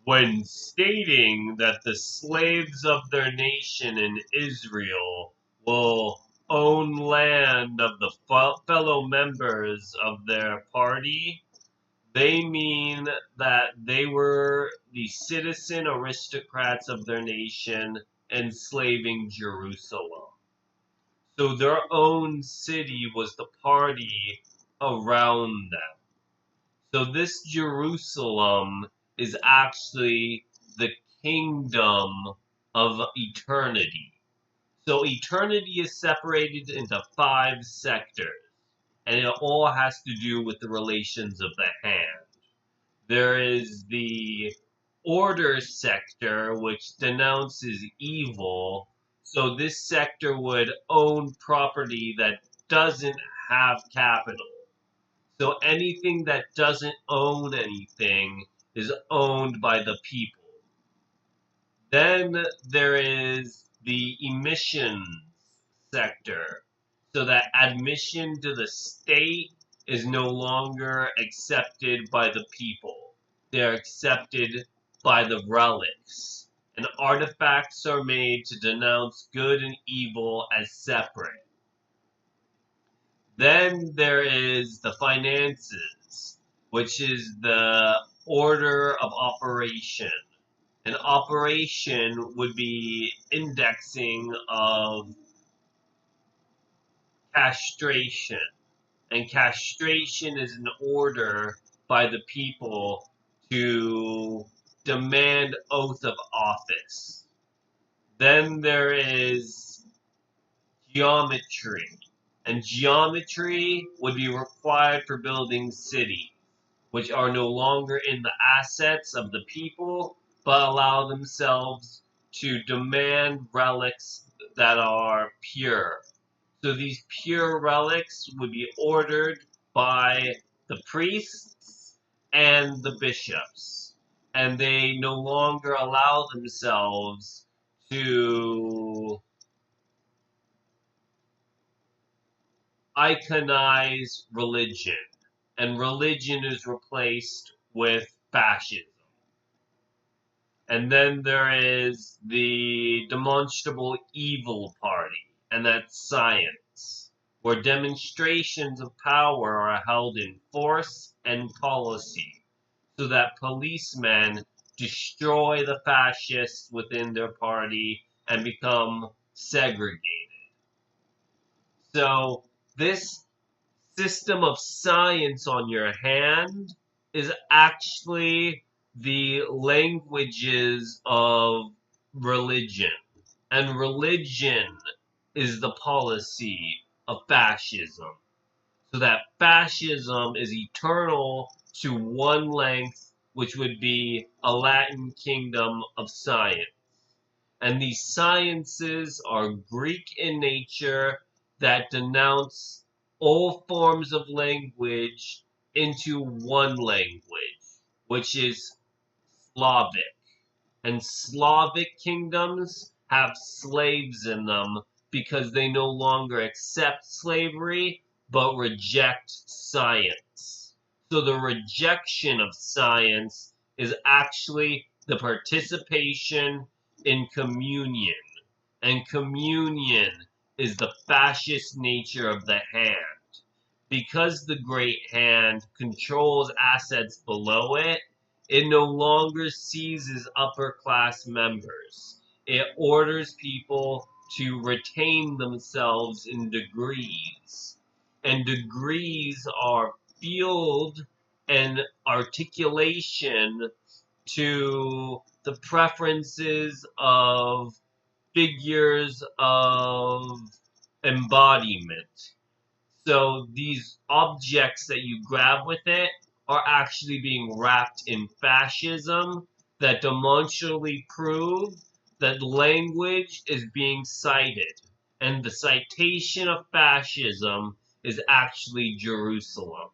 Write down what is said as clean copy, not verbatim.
when stating that the slaves of their nation in Israel will own land of the fellow members of their party, they mean that they were the citizen aristocrats of their nation enslaving Jerusalem. So their own city was the party around them. So this Jerusalem is actually the kingdom of eternity. So eternity is separated into 5 sectors, and it all has to do with the relations of the hand. There is the order sector, which denounces evil. So this sector would own property that doesn't have capital. So anything that doesn't own anything is owned by the people. Then there is the emissions sector. So that admission to the state is no longer accepted by the people. They're accepted by the relics. And artifacts are made to denounce good and evil as separate. Then there is the finances, which is the order of operation. An operation would be indexing of castration. And castration is an order by the people to demand oath of office. Then there is geometry. And geometry would be required for building cities, which are no longer in the assets of the people, but allow themselves to demand relics that are pure. So these pure relics would be ordered by the priests and the bishops, and they no longer allow themselves to iconize religion, and religion is replaced with fascism. And then there is the demonstrable evil party, and that's science, where demonstrations of power are held in force and policy, so that policemen destroy the fascists within their party and become segregated. So this system of science on your hand is actually the languages of religion. And religion is the policy of fascism. So that fascism is eternal to one length, which would be a Latin kingdom of science. And these sciences are Greek in nature that denounce all forms of language into one language, which is Slavic. And Slavic kingdoms have slaves in them because they no longer accept slavery but reject science. So the rejection of science is actually the participation in communion. And communion is the fascist nature of the hand. Because the great hand controls assets below it, it no longer seizes upper class members. It orders people to retain themselves in degrees. And degrees are field and articulation to the preferences of figures of embodiment. So these objects that you grab with it are actually being wrapped in fascism that demonstrably prove that language is being cited. And the citation of fascism is actually Jerusalem.